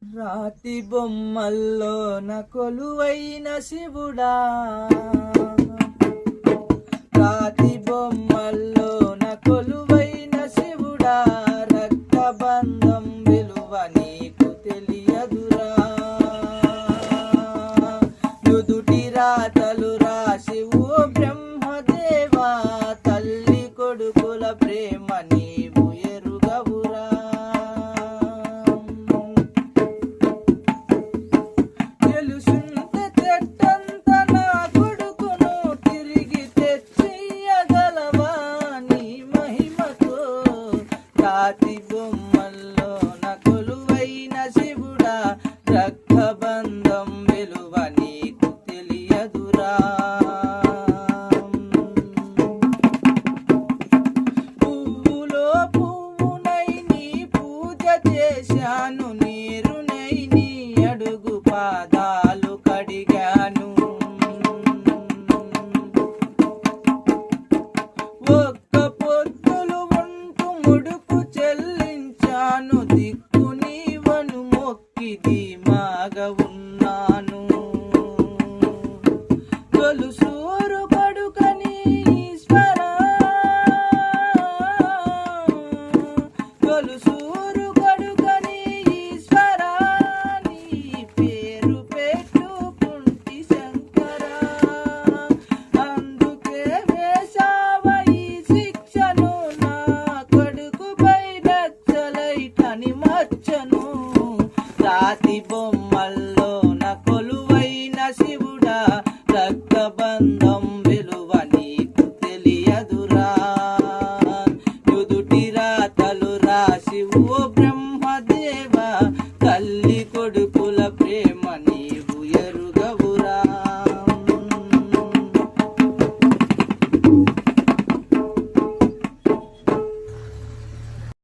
రాతి బొమ్మల్లోన కొలువైన శివుడా, రాతి బొమ్మల్లోన కొలువైన శివుడా, రక్తబంధం విలువ నీకు తెలియదురా. నుదుటి రాతలు రాసి ఓ బ్రహ్మదేవా, తల్లి కొడుకుల ప్రేమ నీవు ఎరుగవురా. తెలుసుంటే తెట్టంత నా కొడుకును తిరిగి తెచ్చెయ్యగలవా నీ మహిమతో. రాతి బొమ్మల్లోన కొలువైన శివుడా, రక్తబంధం విలువ నీకు తెలియదురా. పువ్వులో పువ్వునై నీ పూజ చేశాను, నీరునై నీ అడుగు పాదాలు కడిగాను. ఒక్క పొద్దులు ఉంటూ ముడుపు చెల్లించాను, దిక్కు నీవను మొక్కి ధీమాగా ఉన్నాను. తొలుసూరు కొడుకని ఈశ్వరా, తొలుసూరు కొడుకని ఈశ్వరా, నీ పేరు పెట్టుకుంటి శంకరా. అందుకే వేశావ ఈ శిక్షను, నా కొడుకుపై నచ్చలైటని మచ్చను. రాతి బొమ్మల్లోన కొలువైన శివుడా, రక్తబంధం విలువ నీకు తెలియదురా. నుదుటి రాతలు రాసి ఓ బ్రహ్మదేవా, తల్లి కొడుకుల ప్రేమ నీ